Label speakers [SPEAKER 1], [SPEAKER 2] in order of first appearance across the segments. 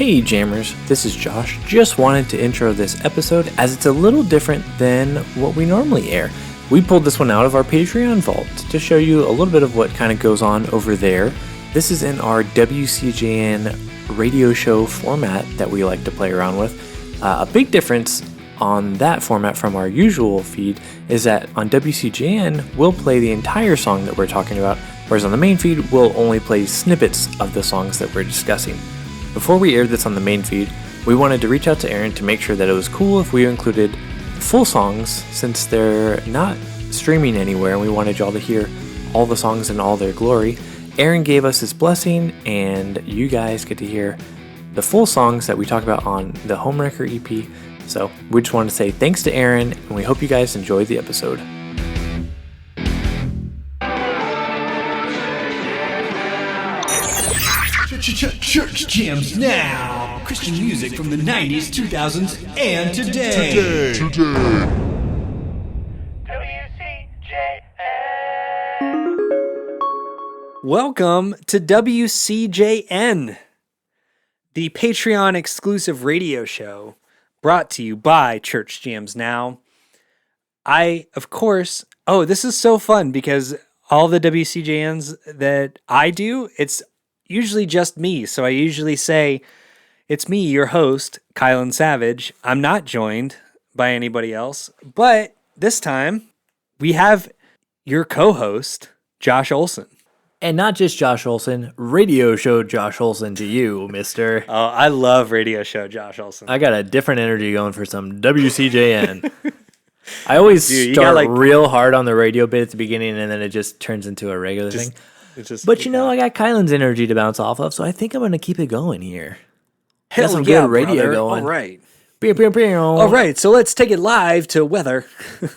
[SPEAKER 1] Hey Jammers, this is Josh. Just wanted to intro this episode as it's a little different than what we normally air. We pulled this one out of our Patreon vault to show you a little bit of what kind of goes on over there. This is in our WCJN radio show format that we like to play around with. A big difference on that format from our usual feed is that on WCJN, we'll play the entire song that we're talking about, whereas on the main feed, we'll only play snippets of the songs that we're discussing. Before we aired this on the main feed, we wanted to reach out to Aaron to make sure that it was cool if we included full songs since they're not streaming anywhere and we wanted y'all to hear all the songs in all their glory. Aaron gave us his blessing and you guys get to hear the full songs that we talk about on the Homewrecker EP. So we just wanted to say thanks to Aaron and we hope you guys enjoyed the episode.
[SPEAKER 2] Church jams now. Christian music from the 90s, 2000s, and today.
[SPEAKER 3] Welcome to WCJN, the Patreon exclusive radio show brought to you by Church Jams Now. This is so fun because all the WCJNs that I do, it's usually just me. So I usually say, it's me, your host, Kylan Savage. I'm not joined by anybody else, but this time we have your co-host, Josh Olson.
[SPEAKER 1] And not just Josh Olson, radio show Josh Olson to you, mister.
[SPEAKER 3] Oh, I love radio show Josh Olson.
[SPEAKER 1] I got a different energy going for some WCJN. I always start real hard on the radio bit at the beginning, and then it just turns into a regular thing. But I got Kylan's energy to bounce off of, so I think I'm going to keep it going here.
[SPEAKER 3] Hell
[SPEAKER 1] got some
[SPEAKER 3] yeah,
[SPEAKER 1] good radio
[SPEAKER 3] brother.
[SPEAKER 1] going.
[SPEAKER 3] All right.
[SPEAKER 1] Pew, pew, pew.
[SPEAKER 3] All right, so let's take it live to weather. I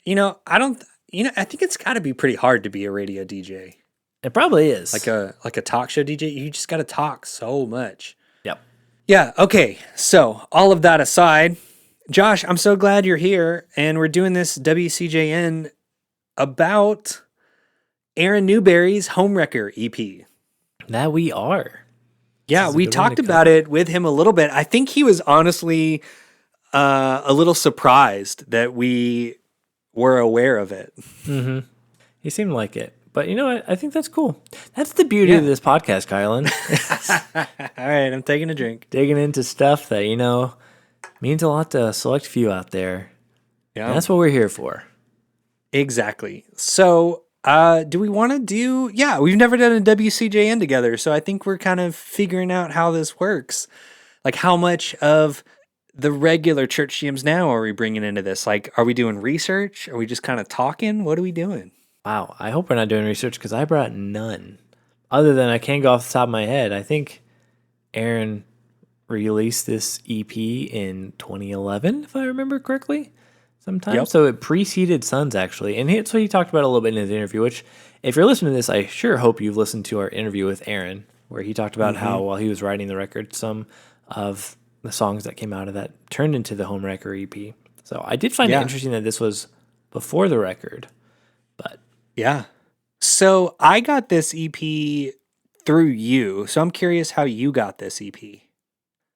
[SPEAKER 3] think it's got to be pretty hard to be a radio DJ.
[SPEAKER 1] It probably is.
[SPEAKER 3] Like a talk show DJ, you just got to talk so much.
[SPEAKER 1] Yep.
[SPEAKER 3] Yeah, okay. So, all of that aside, Josh, I'm so glad you're here and we're doing this WCJN about Aaron Newberry's Homewrecker EP.
[SPEAKER 1] That we are.
[SPEAKER 3] Yeah, we talked about it with him a little bit. I think he was honestly a little surprised that we were aware of it.
[SPEAKER 1] Mm-hmm. He seemed like it. But you know what? I think that's cool. That's the beauty of this podcast, Kylan.
[SPEAKER 3] All right, I'm taking a drink.
[SPEAKER 1] Digging into stuff that, means a lot to a select few out there. Yeah. And that's what we're here for.
[SPEAKER 3] Exactly. So, do we want to do... Yeah, we've never done a WCJN together, so I think we're kind of figuring out how this works. Like, how much of the regular Church Jams Now are we bringing into this? Like, are we doing research? Are we just kind of talking? What are we doing?
[SPEAKER 1] Wow, I hope we're not doing research because I brought none. Other than I can't go off the top of my head. I think Aaron released this EP in 2011, if I remember correctly, sometime. Yep. So it preceded Sons, actually. And that's what he talked about a little bit in his interview, which, if you're listening to this, I sure hope you've listened to our interview with Aaron, where he talked about how, while he was writing the record, some of the songs that came out of that turned into the Homewrecker EP. So I did find it interesting that this was before the record, but...
[SPEAKER 3] Yeah. So I got this EP through you. So I'm curious how you got this EP.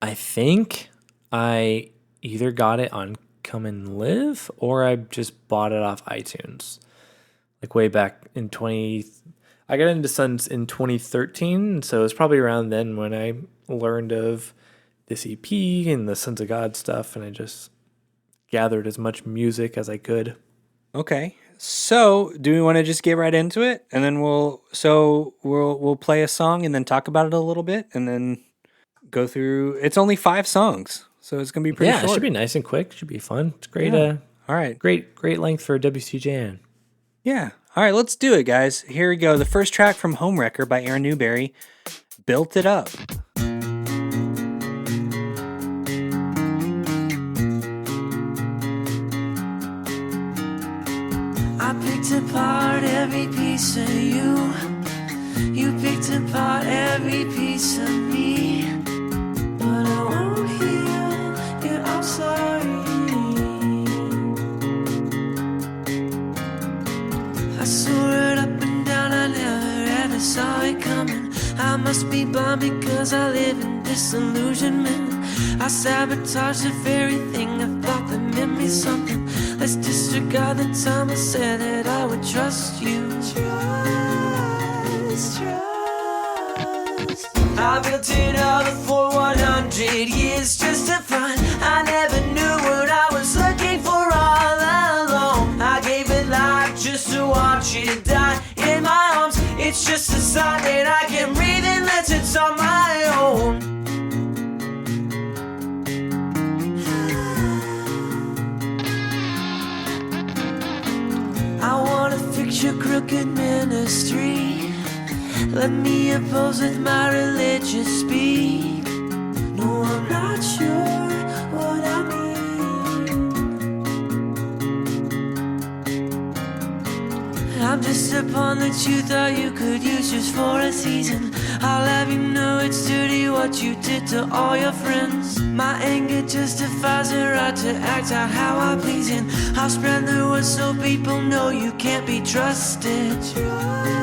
[SPEAKER 1] I think I either got it on Come and Live or I just bought it off iTunes. Like way back in I got into Sons in 2013. So it was probably around then when I learned of this EP and the Sons of God stuff. And I just gathered as much music as I could.
[SPEAKER 3] Okay. So, do we want to just get right into it, and then we'll play a song and then talk about it a little bit, and then go through. It's only 5 songs, so it's gonna be pretty short.
[SPEAKER 1] Yeah, it should be nice and quick. Should be fun. It's great.
[SPEAKER 3] Yeah. All right,
[SPEAKER 1] great length for WCJN.
[SPEAKER 3] Yeah. All right, let's do it, guys. Here we go. The first track from Homewrecker by Aaron Newberry, "Built It Up."
[SPEAKER 4] I picked apart every piece of you. You picked apart every piece of me. But I won't heal you, I'm sorry. I saw it up and down, I never ever saw it coming. I must be blind because I live in disillusionment. I sabotage the very thing I thought that meant me something. Let's disregard the time I said that I would trust you. Trust. I built it all for 100 years just to find I never knew what I was looking for all along. I gave it life just to watch it die in my arms. It's just a sign that I can breathe unless it's on my own. I wanna fix your crooked ministry. Let me oppose with my religious speak. No, I'm not sure what I mean. I'm just a pawn that you thought you could use just for a season. I'll have you know it's dirty what you did to all your friends. My anger justifies the right to act out how I please, and I'll spread the word so people know you can't be trusted. Trust.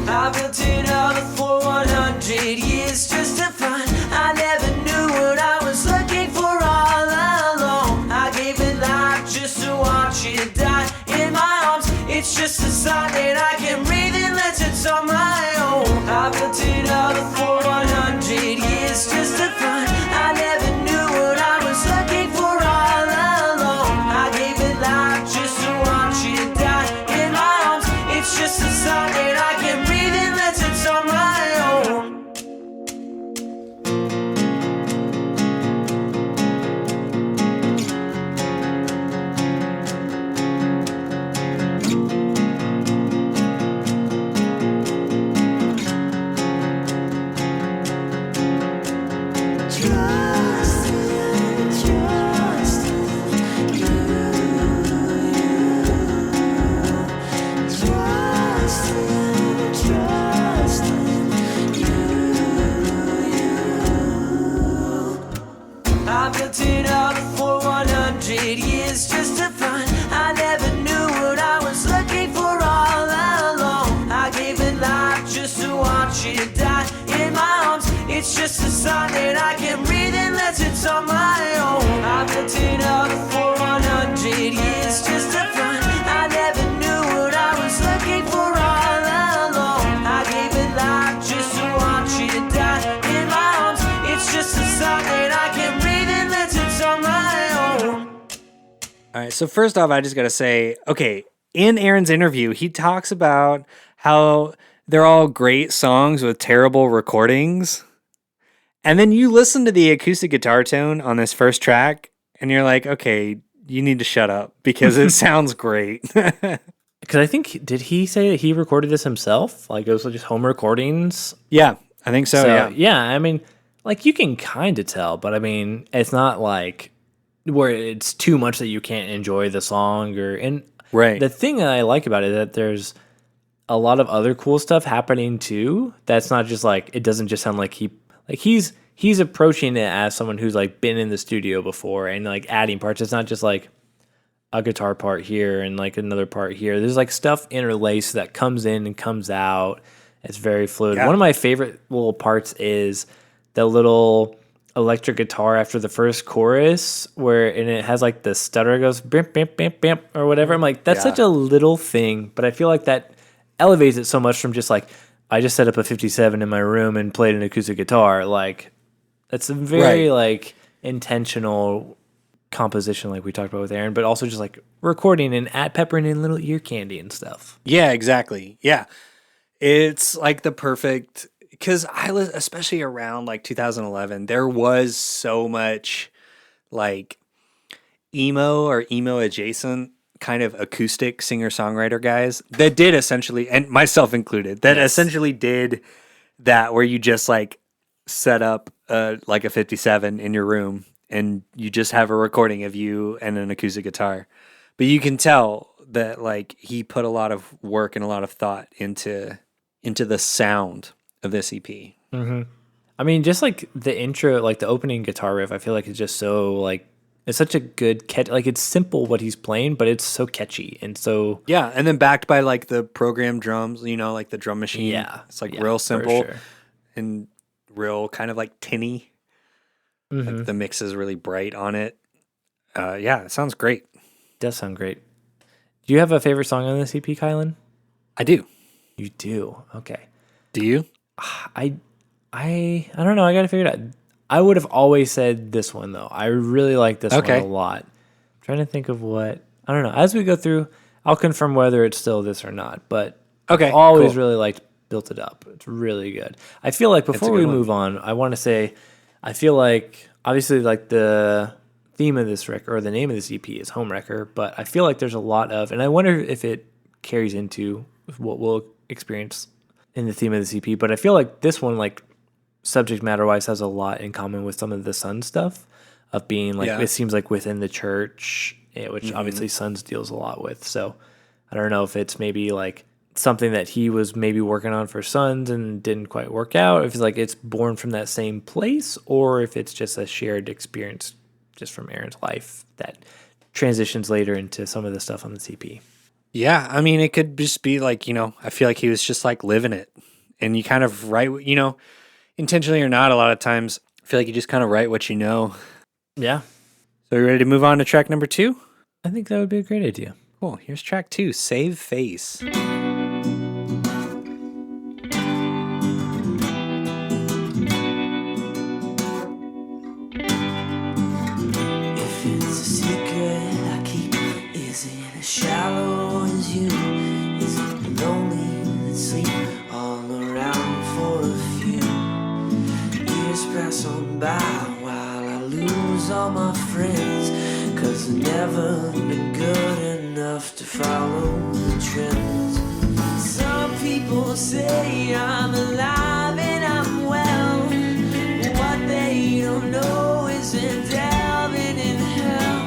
[SPEAKER 4] I built it all for 100 years just to find I never knew what I was looking for all along. I gave it life just to watch it die in my arms. It's just a sign that I can breathe unless it's on my own. I built it all for 100 years just to find I never knew what I was looking for all along. I gave it life just to watch it die in my arms. It's just a sign that I can breathe unless it's on my own. I built it all for 100 years just to find I never knew what I was looking for all along. I gave it life just to watch it die in my arms. It's just a sign that I can breathe unless it's on my own. I built it all for 100 years just to find I never knew what I was looking for all along. I gave it life just to watch it die in my arms. It's just a sign that I can breathe unless it's on my own.
[SPEAKER 3] All right, so first off, I just got to say, okay, in Aaron's interview, he talks about how they're all great songs with terrible recordings. And then you listen to the acoustic guitar tone on this first track, and you're like, okay, you need to shut up because it sounds great.
[SPEAKER 1] Because I think, did he say that he recorded this himself? Like it was just home recordings?
[SPEAKER 3] Yeah, I think so, yeah.
[SPEAKER 1] Yeah, I mean, like you can kind of tell, but I mean, it's not like where it's too much that you can't enjoy the song. And
[SPEAKER 3] Right.
[SPEAKER 1] the thing that I like about it is that there's a lot of other cool stuff happening too. That's not just like, it doesn't just sound like he's approaching it as someone who's like been in the studio before and like adding parts. It's not just like a guitar part here and like another part here. There's like stuff interlaced that comes in and comes out. It's very fluid.
[SPEAKER 3] Yeah.
[SPEAKER 1] One of my favorite little parts is the little electric guitar after the first chorus and it has like the stutter goes bimp, bimp, bimp, bimp, or whatever. I'm like, that's such a little thing, but I feel like that elevates it so much from just like, I just set up a 57 in my room and played an acoustic guitar. Like, that's a very like intentional composition, like we talked about with Aaron, but also just like recording and peppering in little ear candy and stuff.
[SPEAKER 3] Yeah, exactly. Yeah. It's like the perfect, because especially around like 2011, there was so much like emo or emo adjacent kind of acoustic singer-songwriter guys that did essentially, and myself included, that essentially did that where you just like set up like a 57 in your room and you just have a recording of you and an acoustic guitar. But you can tell that like he put a lot of work and a lot of thought into the sound of this EP.
[SPEAKER 1] Mm-hmm. I mean, just like the intro, like the opening guitar riff, I feel like it's just so like It's such a good catch. Like, it's simple what he's playing, but it's so catchy and so
[SPEAKER 3] Yeah, and then backed by like the programmed drums, like the drum machine.
[SPEAKER 1] yeah,
[SPEAKER 3] It's like
[SPEAKER 1] yeah,
[SPEAKER 3] real
[SPEAKER 1] for
[SPEAKER 3] simple
[SPEAKER 1] sure.
[SPEAKER 3] and real kind of like tinny.
[SPEAKER 1] Mm-hmm.
[SPEAKER 3] Like the mix is really bright on it. Yeah, it sounds great.
[SPEAKER 1] Does sound great. Do you have a favorite song on this EP, Kylan?
[SPEAKER 3] I do.
[SPEAKER 1] You do. Okay.
[SPEAKER 3] Do you?
[SPEAKER 1] I don't know. I gotta figure it out. I would have always said this one though. I really like this one
[SPEAKER 3] Okay.
[SPEAKER 1] a lot. I'm trying to think of what I don't know. As we go through, I'll confirm whether it's still this or not. But
[SPEAKER 3] Okay,
[SPEAKER 1] I've always
[SPEAKER 3] cool.
[SPEAKER 1] really liked Built It Up. It's really good. I feel like before
[SPEAKER 3] good
[SPEAKER 1] we
[SPEAKER 3] one.
[SPEAKER 1] move on, I want to say I feel like obviously like the theme of this record or the name of this EP is Homewrecker, but I feel like there's a lot of, and I wonder if it carries into what we'll experience in the theme of this EP. But I feel like this one, like subject matter wise, has a lot in common with some of the Sun stuff of being like
[SPEAKER 3] Yeah.
[SPEAKER 1] it seems like within the church, which obviously Suns deals a lot with. So I don't know if it's maybe like something that he was maybe working on for Suns and didn't quite work out. If it's like it's born from that same place, or if it's just a shared experience just from Aaron's life that transitions later into some of the stuff on the CP.
[SPEAKER 3] Yeah, I mean, it could just be like, I feel like he was just like living it. And you kind of write, intentionally or not, a lot of times, I feel like you just kind of write what you know.
[SPEAKER 1] Yeah,
[SPEAKER 3] So, you ready to move on to track number 2?
[SPEAKER 1] I think that would be a great idea.
[SPEAKER 3] Cool. Here's track 2, Save Face.
[SPEAKER 4] If it's a secret I keep, is it as shallow as you? Is it lonely that sleep all around for a few? Years pass on by while I lose all my friends, 'cause I've never been good enough to follow the trends. Some people say I'm alive and I'm well. What they don't know is in delving in hell.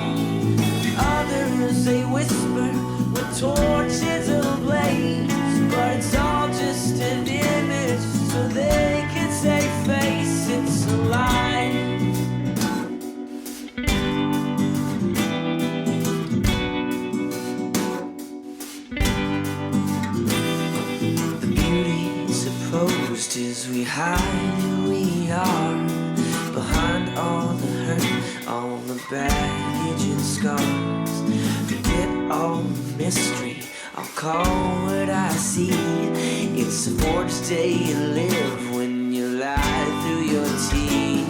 [SPEAKER 4] Others they whisper with torches ablaze, but it's all just an image so they can save face. It's a lie. The beauty supposed is we hide who we are behind all the hurt, all the baggage and scars. Forget all the mystery, I'll call what I see. It's a forged day you live when you lie through your teeth.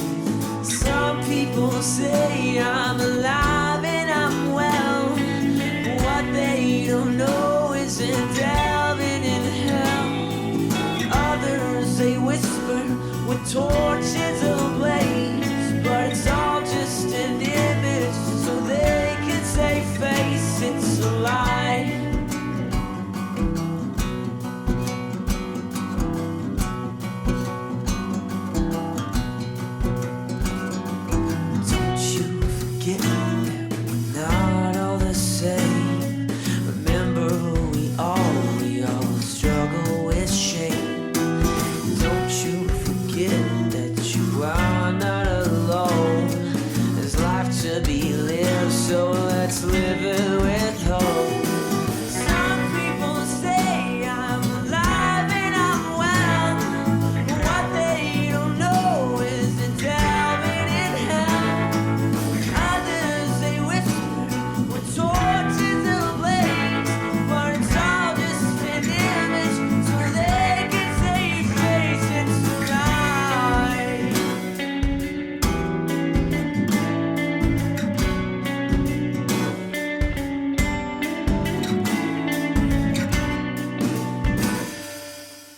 [SPEAKER 4] Some people say I'm alive and I'm well. What they don't know is in delving in hell. Others they whisper with torches ablaze, but it's all just an image so they can save face. It's a lie. Don't you forget that we're not all the same. Remember we all struggle with shame. Don't you forget that you are not alone. There's life to be lived, so let's live it with hope. Some people say I'm alive and I'm well. What they don't know is the delving in hell. Others they whisper with torches ablaze, but it's all just an image so they can save face. It's a lie.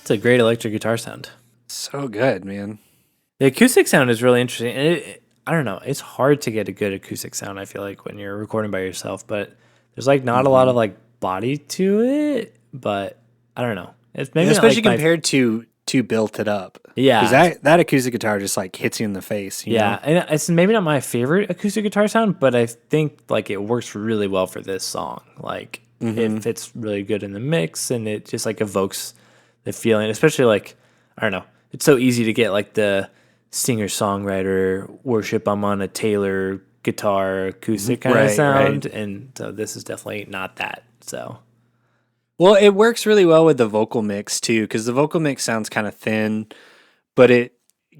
[SPEAKER 1] It's a great electric guitar sound.
[SPEAKER 3] So good, man.
[SPEAKER 1] The acoustic sound is really interesting. And I don't know. It's hard to get a good acoustic sound, I feel like, when you're recording by yourself. But there's like not a lot of like body to it. But I don't know. It's maybe not,
[SPEAKER 3] Especially
[SPEAKER 1] like, my-
[SPEAKER 3] compared to Built It Up.
[SPEAKER 1] Yeah.
[SPEAKER 3] Because that acoustic guitar just like hits you in the face. You
[SPEAKER 1] Yeah,
[SPEAKER 3] know?
[SPEAKER 1] and it's maybe not my favorite acoustic guitar sound, but I think like it works really well for this song. Like it fits really good in the mix, and it just like evokes the feeling. Especially like I don't know, it's so easy to get like the singer songwriter worship. I'm on a Taylor guitar acoustic kind of
[SPEAKER 3] Right,
[SPEAKER 1] sound,
[SPEAKER 3] right.
[SPEAKER 1] and so this is definitely not that. So
[SPEAKER 3] Well, it works really well with the vocal mix too, because the vocal mix sounds kind of thin, but it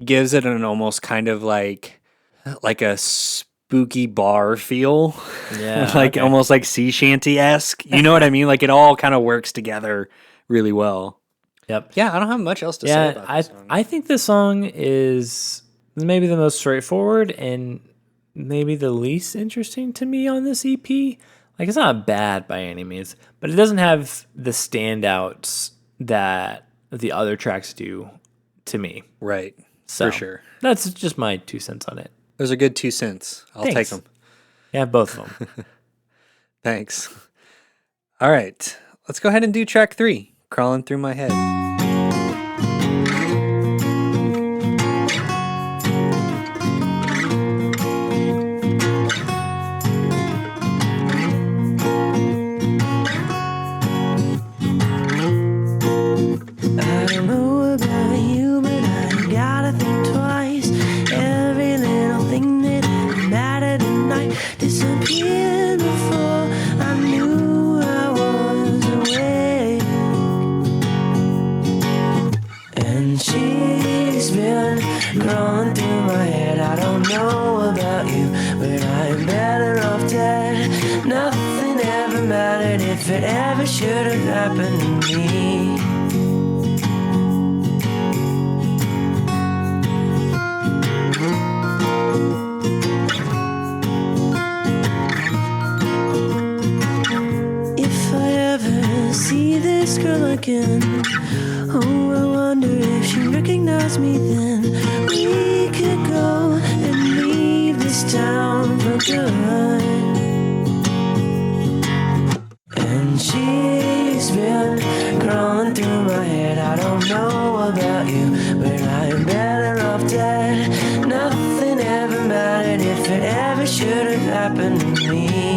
[SPEAKER 3] gives it an almost kind of like a spooky bar feel,
[SPEAKER 1] yeah,
[SPEAKER 3] like
[SPEAKER 1] okay.
[SPEAKER 3] almost like sea shanty esque. You know what I mean? Like it all kind of works together really well.
[SPEAKER 1] Yep.
[SPEAKER 3] Yeah, I don't have much else to say
[SPEAKER 1] Yeah,
[SPEAKER 3] about
[SPEAKER 1] I
[SPEAKER 3] this song.
[SPEAKER 1] I think this song is maybe the most straightforward and maybe the least interesting to me on this EP. Like it's not bad by any means, but it doesn't have the standouts that the other tracks do to me.
[SPEAKER 3] Right,
[SPEAKER 1] So
[SPEAKER 3] for sure.
[SPEAKER 1] that's just my 2 cents on it.
[SPEAKER 3] Those are good 2 cents. I'll take
[SPEAKER 1] Thanks.
[SPEAKER 3] them.
[SPEAKER 1] Yeah, both of them.
[SPEAKER 3] Thanks. All right, let's go ahead and do track 3, Crawling Through My Head.
[SPEAKER 4] I don't know about you, but I gotta think twice. Every little thing that mattered tonight disappeared before I knew I was awake. And she's been crawling through my head. I don't know about you, but I'm better off dead. Nothing ever mattered if it ever should have happened to me. If I ever see this girl again, oh, I wonder if she recognized me then. We could go and leave this town for good. And she's been crawling through my head. I don't know about you, but I'm better off dead. Nothing ever mattered if it ever should have happened to me.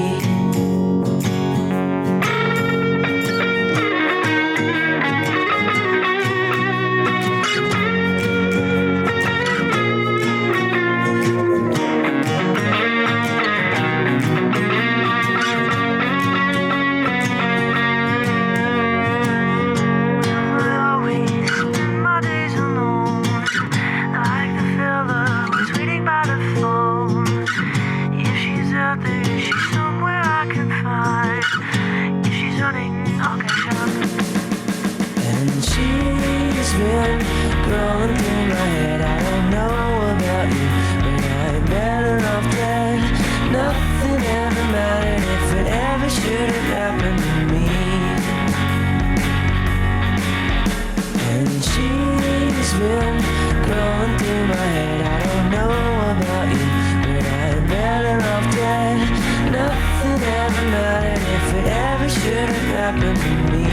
[SPEAKER 4] Happened to me.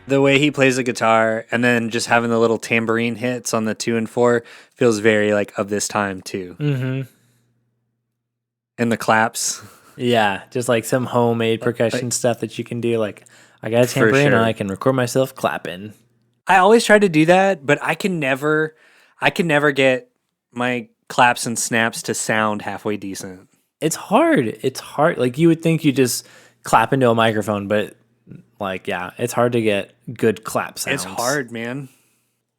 [SPEAKER 3] The way he plays the guitar and then just having the little tambourine hits on the 2 and 4 feels very like of this time too.
[SPEAKER 1] Mm-hmm.
[SPEAKER 3] And the claps.
[SPEAKER 1] Yeah, just like some homemade percussion stuff that you can do. Like I got a tambourine and I can record myself clapping.
[SPEAKER 3] I always try to do that, but I can never get my claps and snaps to sound halfway decent.
[SPEAKER 1] It's hard. It's hard. Like you would think you just clap into a microphone, but like, yeah, it's hard to get good clap sounds.
[SPEAKER 3] It's hard, man.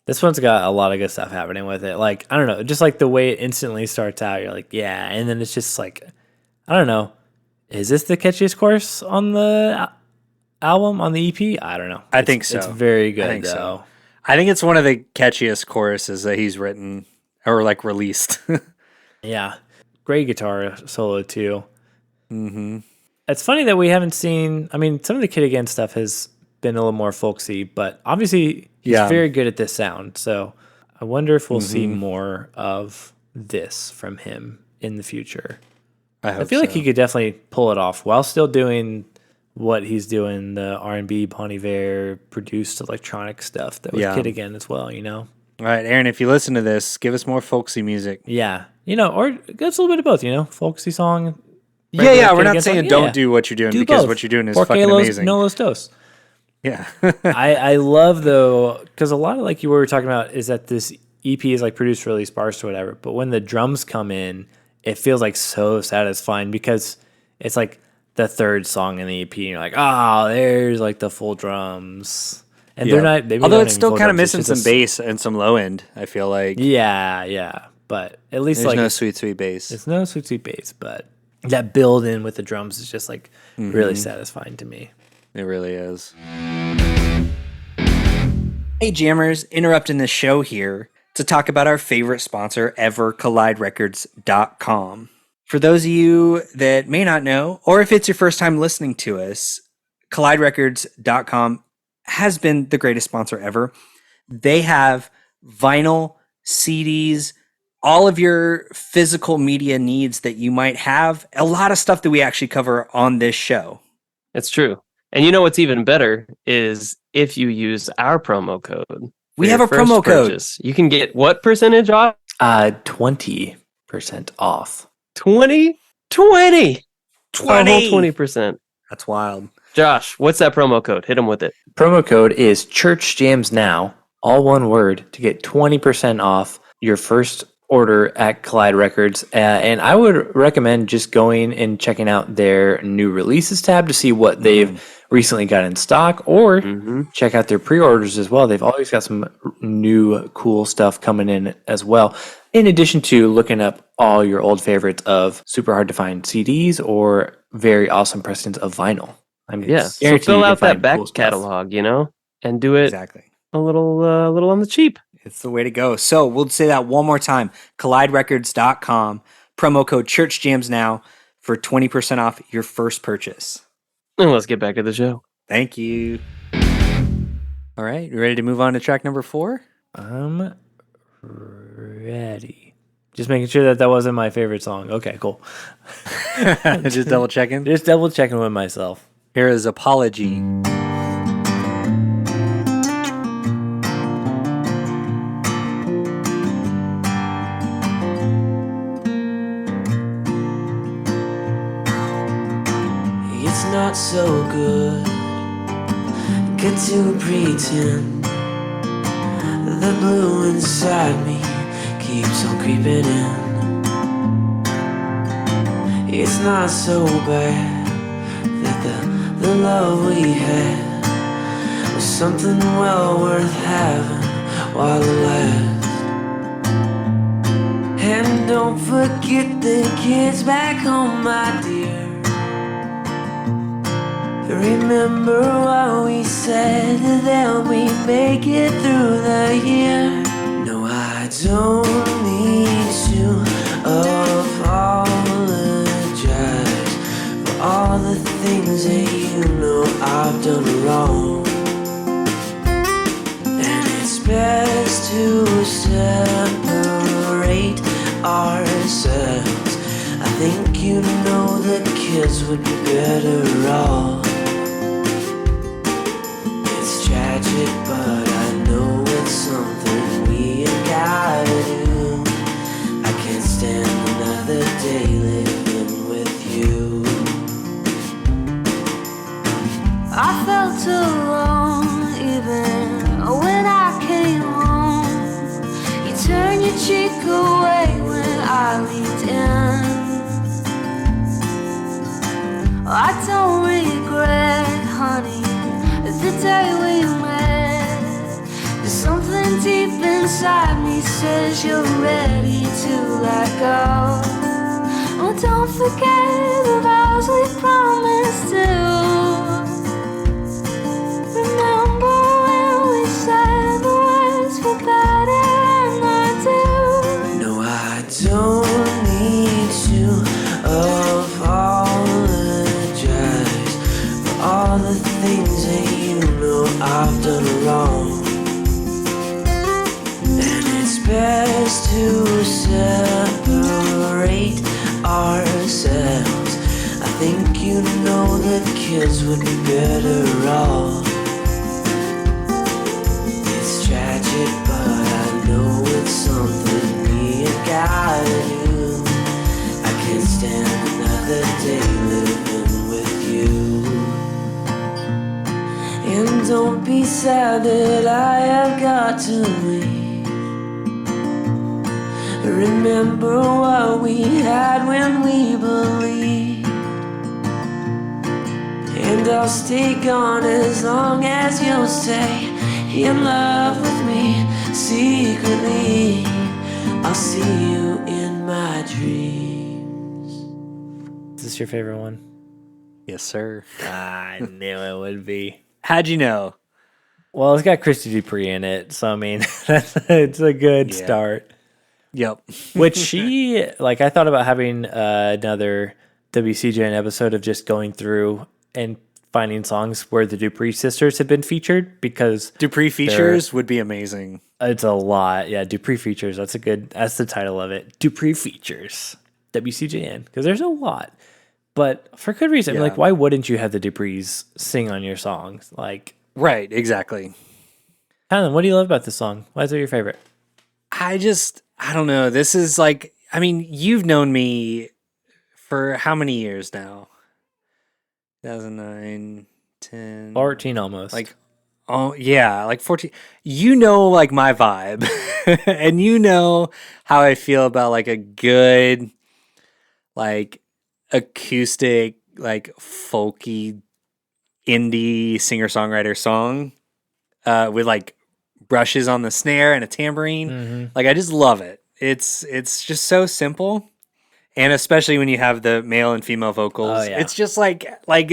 [SPEAKER 1] This one's got a lot of good stuff happening with it. Like, I don't know, just like the way it instantly starts out, you're like, yeah. And then it's just like, I don't know. Is this the catchiest chorus on the album, on the EP? I don't know.
[SPEAKER 3] I think so.
[SPEAKER 1] It's very good,
[SPEAKER 3] I think
[SPEAKER 1] though.
[SPEAKER 3] so. I think it's one of the catchiest choruses that he's written or like released.
[SPEAKER 1] Yeah. Great guitar solo, too.
[SPEAKER 3] Mm-hmm.
[SPEAKER 1] It's funny that we haven't seen, I mean, some of the Kid Again stuff has been a little more folksy, but obviously he's very good at this sound. So I wonder if we'll see more of this from him in the future.
[SPEAKER 3] I
[SPEAKER 1] feel like he could definitely pull it off while still doing what he's doing, the R&B, Bon Iver, produced electronic stuff that was Kid Again as well,
[SPEAKER 3] All right, Aaron, if you listen to this, give us more folksy music.
[SPEAKER 1] Yeah. Or it's a little bit of both, folksy song.
[SPEAKER 3] Yeah, we're not saying don't do what you're doing because both. What you're doing is fucking amazing.
[SPEAKER 1] No los dos.
[SPEAKER 3] Yeah.
[SPEAKER 1] I love, though, because a lot of like you were talking about is that this EP is like produced really sparse or whatever, but when the drums come in, it feels like so satisfying because it's like the third song in the EP, and you're like, there's like the full drums. And they're not,
[SPEAKER 3] although it's still kind of missing some bass and some low end, I feel like.
[SPEAKER 1] Yeah. But at least
[SPEAKER 3] there's no sweet bass.
[SPEAKER 1] It's no sweet bass, but that build in with the drums is just like really satisfying to me.
[SPEAKER 3] It really is. Hey, Jammers, interrupting the show here to talk about our favorite sponsor ever, CollideRecords.com. For those of you that may not know, or if it's your first time listening to us, CollideRecords.com has been the greatest sponsor ever. They have vinyl, CDs, all of your physical media needs that you might have, a lot of stuff that we actually cover on this show.
[SPEAKER 5] It's true. And you know what's even better is if you use our promo code.
[SPEAKER 3] We have a promo code.
[SPEAKER 5] You can get what percentage off?
[SPEAKER 1] 20% off.
[SPEAKER 5] 20? 20! 20%.
[SPEAKER 3] That's wild.
[SPEAKER 5] Josh, what's that promo code? Hit them with it.
[SPEAKER 1] Promo code is Church Jams Now, all one word, to get 20% off your first order at Collide Records. And I would recommend just going and checking out their new releases tab to see what they've recently got in stock, or check out their pre-orders as well. They've always got some new cool stuff coming in as well, in addition to looking up all your old favorites of super hard to find CDs or very awesome pressings of vinyl. I mean,
[SPEAKER 5] so fill out that back catalog, and do it a little on the cheap.
[SPEAKER 3] It's the way to go. So we'll say that one more time. CollideRecords.com, promo code ChurchJamsNow for 20% off your first purchase.
[SPEAKER 5] And let's get back to the show.
[SPEAKER 3] Thank you. All right, you ready to move on to track number 4?
[SPEAKER 1] I'm ready. Just making sure that wasn't my favorite song. Okay, cool.
[SPEAKER 3] Just double checking?
[SPEAKER 1] Just double checking with myself.
[SPEAKER 3] Here is Apology.
[SPEAKER 4] It's not so good. Get to pretend the blue inside me keeps on creeping in. It's not so bad that the love we had was something well worth having while it lasts. And don't forget the kids back home, my dear. Remember what we said, that we make it through the year. No, I don't need to apologize for all the things that I've done wrong. And it's best to separate ourselves. I think the kids would be better off. Tragic, but I know it's something we have gotta do. I can't stand another day living with you. I felt alone even when I came home. You turned your cheek away when I leaned in. I don't regret, honey, the day we met. There's something deep inside me says you're ready to let go. Oh, don't forget the vows we promised to. Remember when we said the words were better and I do. No, I don't need to apologize for all the things that I've done wrong. And it's best to separate kids would be better off. It's tragic, but I know it's something me and God do. I can't stand another day living with you. And don't be sad that I have got to leave. Remember what we had when we believed. And I'll stay gone as long as you'll stay in love with me secretly. I'll see you in my dreams.
[SPEAKER 1] Is this your favorite one?
[SPEAKER 3] Yes, sir.
[SPEAKER 1] I knew it would be.
[SPEAKER 3] How'd you know?
[SPEAKER 1] Well, it's got Christy Dupree in it, so I mean, it's a good start.
[SPEAKER 3] Yep.
[SPEAKER 1] Which she, like, I thought about having another WCJN episode of just going through and finding songs where the Dupree sisters have been featured, because
[SPEAKER 3] Dupree features would be amazing.
[SPEAKER 1] it's a lot. Yeah, Dupree features. That's the title of it. Dupree features WCJN, because there's a lot. But for good reason.
[SPEAKER 3] Yeah.
[SPEAKER 1] Like, why wouldn't you have the Duprees sing on your songs? Like,
[SPEAKER 3] Right, exactly.
[SPEAKER 1] Kylan, what do you love about this song? Why is it your favorite?
[SPEAKER 3] I don't know. This is like, I mean, you've known me for how many years now? 2009, 10.
[SPEAKER 1] 14 almost.
[SPEAKER 3] Like, oh, yeah, like 14. You know, like, my vibe. And you know how I feel about, like, a good, like, acoustic, like, folky, indie singer-songwriter song with, like, brushes on the snare and a tambourine.
[SPEAKER 1] Mm-hmm.
[SPEAKER 3] Like, I just love it. It's just so simple. And especially when you have the male and female vocals,
[SPEAKER 1] Oh, yeah.
[SPEAKER 3] it's just like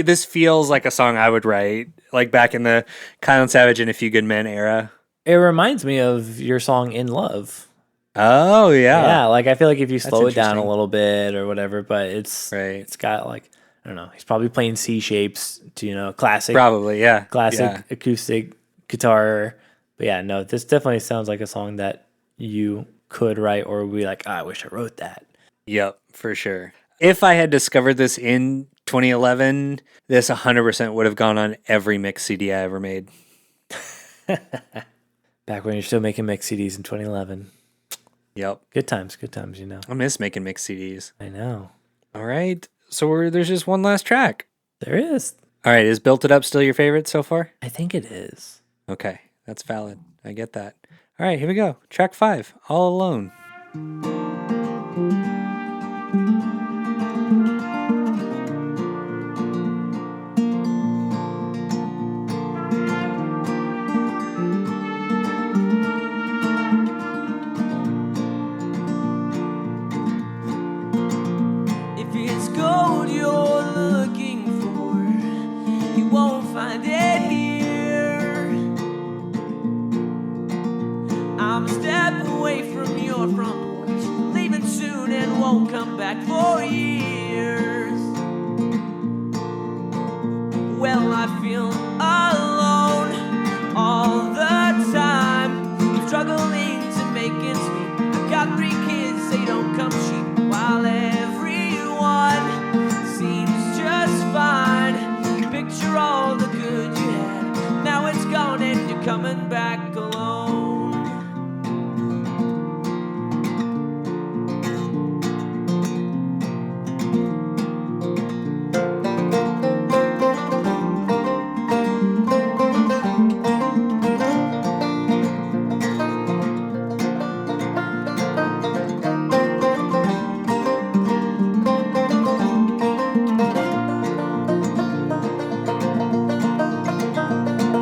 [SPEAKER 3] this feels like a song I would write, like back in the Kylan Savage and A Few Good Men era.
[SPEAKER 1] It reminds me of your song In Love.
[SPEAKER 3] Oh yeah,
[SPEAKER 1] Yeah, like, I feel like if you
[SPEAKER 3] That's
[SPEAKER 1] slow it down a
[SPEAKER 3] interesting.
[SPEAKER 1] little bit or whatever, but it's got, like, I don't know, he's probably playing C shapes to, classic
[SPEAKER 3] probably
[SPEAKER 1] classic acoustic guitar. But yeah, no, this definitely sounds like a song that you could write or be like, I wish I wrote that.
[SPEAKER 3] Yep, for sure. If I had discovered this in 2011, this 100% would have gone on every mix CD I ever made.
[SPEAKER 1] Back when you're still making mix CDs in 2011.
[SPEAKER 3] Yep.
[SPEAKER 1] Good times,
[SPEAKER 3] I miss making mix CDs.
[SPEAKER 1] I know.
[SPEAKER 3] All right. So there's just one last track.
[SPEAKER 1] There is.
[SPEAKER 3] All right. Is Built It Up still your favorite so far?
[SPEAKER 1] I think it is.
[SPEAKER 3] Okay. That's valid. I get that. All right. Here we go. Track 5, All Alone.
[SPEAKER 4] If it's gold you're looking for, you won't find it here. I'm a step away from your front porch, leaving soon and won't come back for years. Well, I feel alone all the time, struggling to make ends meet. I've got 3 kids, they don't come cheap, while everyone seems just fine. Picture all the good you had, now it's gone and you're coming back alone.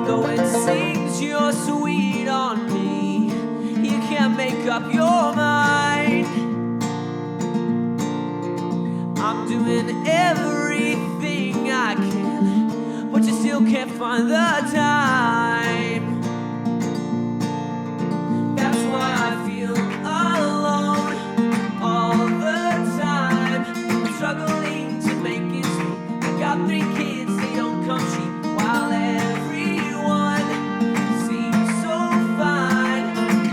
[SPEAKER 4] Though it seems you're sweet on me, you can't make up your mind. I'm doing everything I can, but you still can't find the time. That's why I feel alone all the time. I'm struggling to make ends meet. I got 3 kids, they don't come cheap, while everyone seems so fine.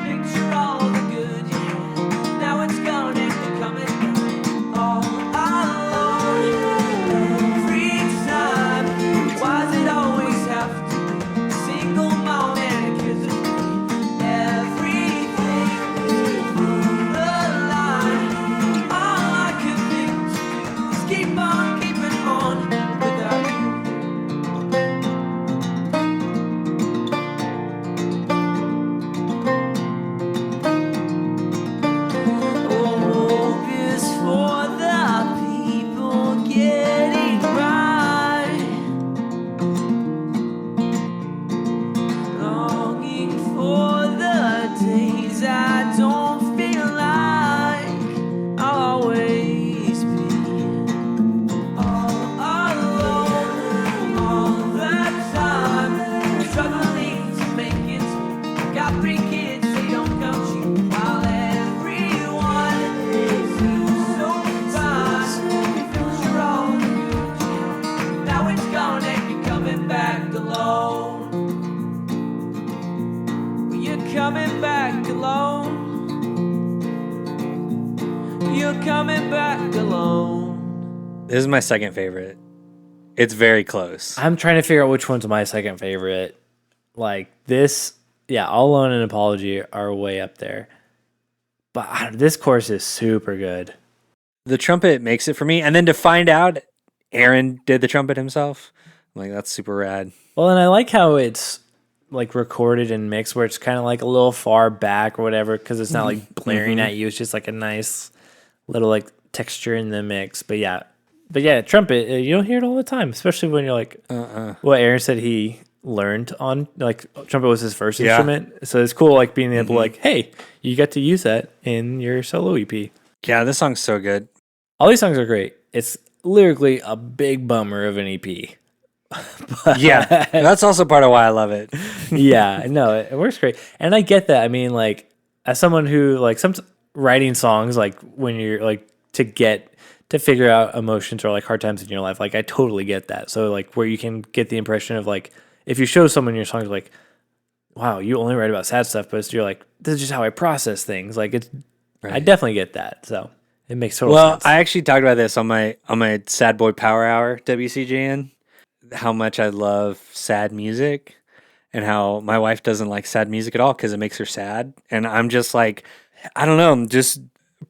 [SPEAKER 4] Picture all the good you had, now it's gone and you're coming back all alone. Every time you're coming back alone.
[SPEAKER 3] This is my second favorite. It's very close.
[SPEAKER 1] I'm trying to figure out which one's my second favorite. Like this, yeah, All Alone and Apology are way up there. But this chorus is super good.
[SPEAKER 3] The trumpet makes it for me. And then to find out Aaron did the trumpet himself, I'm like, that's super rad.
[SPEAKER 1] Well, and I like how it's like recorded and mixed where it's kind of like a little far back or whatever because it's not like blaring at you. It's just like a nice little like texture in the mix. But yeah, trumpet, you don't hear it all the time, especially when you're like, well, Aaron said he learned on like trumpet was his first instrument. So it's cool like being able to like, hey, you get to use that in your solo EP.
[SPEAKER 3] Yeah, this song's so good.
[SPEAKER 1] All these songs are great. It's lyrically a big bummer of an EP.
[SPEAKER 3] Yeah, that's also part of why I love it.
[SPEAKER 1] Yeah, no, it works great. And I get that. I mean, like, as someone who, like, some writing songs, like, when you're, like, to figure out emotions or, like, hard times in your life, like, I totally get that. So, like, where you can get the impression of, like, if you show someone your songs, like, wow, you only write about sad stuff, but you're like, this is just how I process things. Like, it's, I definitely get that. So, it makes total sense.
[SPEAKER 3] Well, I actually talked about this on my Sad Boy Power Hour, WCJN. How much I love sad music and how my wife doesn't like sad music at all because it makes her sad. And I'm just like, I don't know, just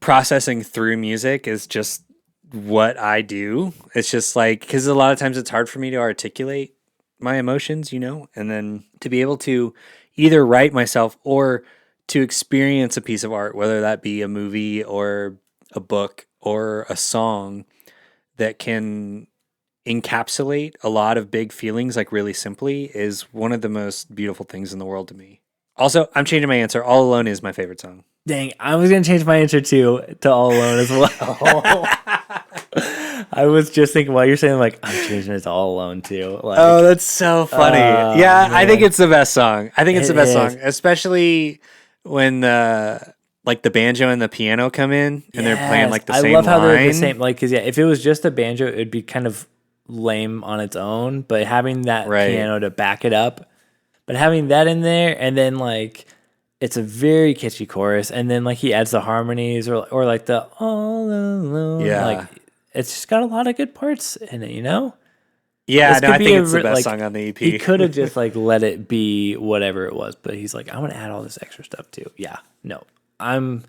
[SPEAKER 3] processing through music is just what I do. It's just like, because a lot of times it's hard for me to articulate my emotions, you know, and then to be able to either write myself or to experience a piece of art, whether that be a movie or a book or a song that can encapsulate a lot of big feelings like really simply is one of the most beautiful things in the world to me. Also, I'm changing my answer. All Alone is my favorite song.
[SPEAKER 1] Dang, I was going to change my answer too to All Alone as well. I was just thinking while you're saying like I'm changing it to All Alone too. Like,
[SPEAKER 3] oh, that's so funny. Yeah,
[SPEAKER 1] man.
[SPEAKER 3] I think it's the best song. I think it's the
[SPEAKER 1] It
[SPEAKER 3] best
[SPEAKER 1] is.
[SPEAKER 3] song, especially when like the banjo and the piano come in and they're playing like the same line.
[SPEAKER 1] I love how they're the same. Like, because yeah, if it was just a banjo, it'd be kind of lame on its own. But having that piano to back it up, but having that in there, and then like it's a very catchy chorus, and then like he adds the harmonies or like the All Alone.
[SPEAKER 3] Yeah,
[SPEAKER 1] like it's just got a lot of good parts in it, you know.
[SPEAKER 3] Yeah, no, I think it's the best
[SPEAKER 1] like,
[SPEAKER 3] song on the EP.
[SPEAKER 1] He could have just like let it be whatever it was, but he's like, I'm gonna add all this extra stuff too. Yeah, no, I'm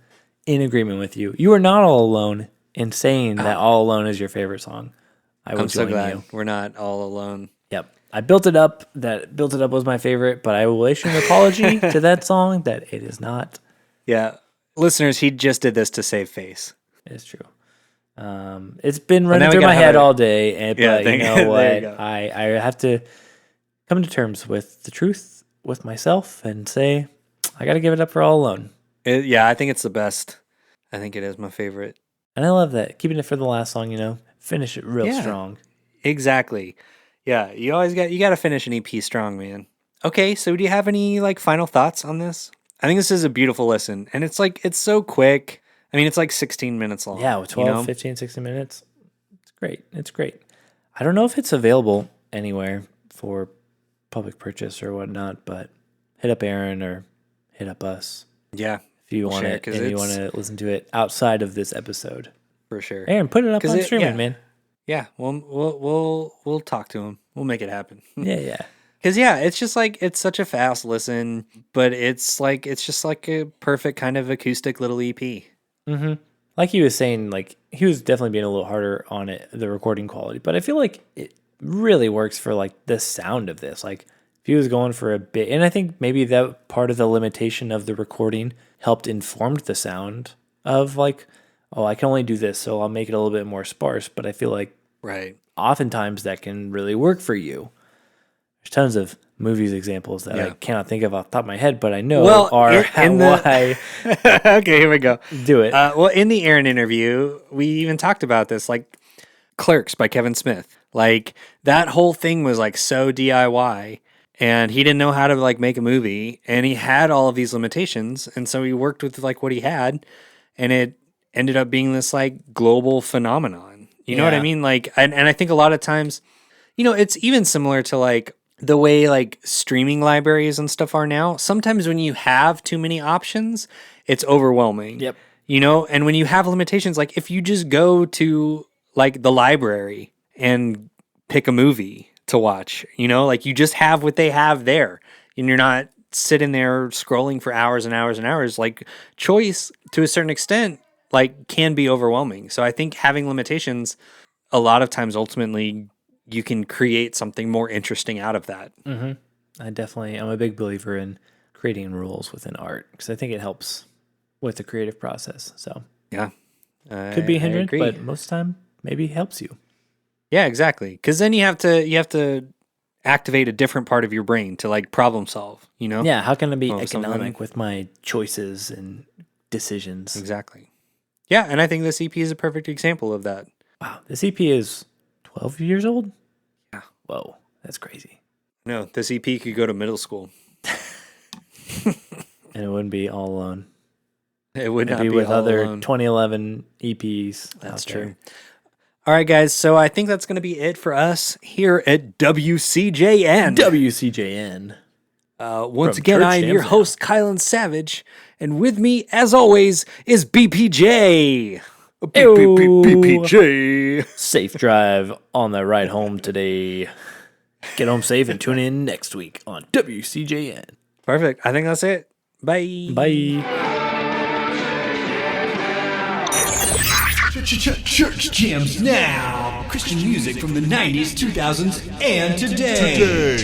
[SPEAKER 1] in agreement with you. You are not all alone in saying that All Alone is your favorite song.
[SPEAKER 3] I'm so glad we're not all alone.
[SPEAKER 1] Yep, I built it up. That Built It Up was my favorite, but I will issue an apology to that song that it is not.
[SPEAKER 3] Yeah, listeners, he just did this to save face.
[SPEAKER 1] It's true. It's been running through my head all day, and but you know what? I have to come to terms with the truth with myself and say I got to give it up for All Alone.
[SPEAKER 3] Yeah, I think it's the best. I think it is my favorite,
[SPEAKER 1] and I love that keeping it for the last song. You know, finish it real strong.
[SPEAKER 3] Exactly. Yeah, you got to finish an EP strong, man. Okay, so do you have any like final thoughts on this? I think this is a beautiful listen, and it's so quick. I mean, it's like 16 minutes long.
[SPEAKER 1] Yeah, 12, 15, 16 minutes. It's great. It's great. I don't know if it's available anywhere for public purchase or whatnot, but hit up Aaron or hit up us.
[SPEAKER 3] Yeah.
[SPEAKER 1] If you want it and you want to listen to it outside of this episode.
[SPEAKER 3] For sure.
[SPEAKER 1] Aaron, put it up on streaming, man.
[SPEAKER 3] Yeah, we'll talk to him. We'll make it happen.
[SPEAKER 1] Yeah.
[SPEAKER 3] Because it's just like it's such a fast listen, but it's just like a perfect kind of acoustic little EP.
[SPEAKER 1] Mm-hmm. Like he was saying, like he was definitely being a little harder on it, the recording quality, but I feel like it really works for like the sound of this. Like if he was going for a bit, and I think maybe that part of the limitation of the recording helped informed the sound of like, oh, I can only do this, so I'll make it a little bit more sparse. But I feel like oftentimes that can really work for you. There's tons of movies examples that I cannot think of off the top of my head, but I know why.
[SPEAKER 3] Okay, here we go.
[SPEAKER 1] Do it.
[SPEAKER 3] Well, in the Aaron interview, we even talked about this, like Clerks by Kevin Smith. Like that whole thing was like so DIY, and he didn't know how to like make a movie, and he had all of these limitations, and so he worked with like what he had, and it ended up being this like global phenomenon. You know what I mean? Like, and I think a lot of times, you know, it's even similar to like the way like streaming libraries and stuff are now. Sometimes when you have too many options, it's overwhelming.
[SPEAKER 1] Yep.
[SPEAKER 3] you know, and when you have limitations, like if you just go to like the library and pick a movie to watch, you know, like you just have what they have there and you're not sitting there scrolling for hours and hours and hours. Like choice to a certain extent, like can be overwhelming. So I think having limitations a lot of times ultimately you can create something more interesting out of that.
[SPEAKER 1] Mm-hmm. I'm a big believer in creating rules within art because I think it helps with the creative process. So
[SPEAKER 3] yeah,
[SPEAKER 1] could be a hindrance, but most of the time maybe helps you.
[SPEAKER 3] Yeah, exactly. Because then you have to activate a different part of your brain to like problem solve. You know?
[SPEAKER 1] Yeah. How can I be economic with my choices and decisions?
[SPEAKER 3] Exactly. Yeah, and I think this EP is a perfect example of that.
[SPEAKER 1] Wow, this EP is 12 years old?
[SPEAKER 3] Yeah.
[SPEAKER 1] Whoa, that's crazy.
[SPEAKER 3] No, this EP could go to middle school.
[SPEAKER 1] And it wouldn't be all alone.
[SPEAKER 3] It would
[SPEAKER 1] It'd
[SPEAKER 3] not be
[SPEAKER 1] with
[SPEAKER 3] all
[SPEAKER 1] other
[SPEAKER 3] alone.
[SPEAKER 1] 2011 EPs.
[SPEAKER 3] That's true. All right, guys. So I think that's going to be it for us here at WCJN.
[SPEAKER 1] WCJN.
[SPEAKER 3] Once
[SPEAKER 1] From
[SPEAKER 3] again,
[SPEAKER 1] Church
[SPEAKER 3] I am your
[SPEAKER 1] Jams
[SPEAKER 3] host, Kylan Savage. And with me, as always, is BPJ. BPJ.
[SPEAKER 1] Safe drive on the ride home today. Get home safe and tune in next week on WCJN.
[SPEAKER 3] Perfect. I think that's it. Bye.
[SPEAKER 1] Bye.
[SPEAKER 2] Church Jams Now. Christian music from the 90s, 2000s, and today.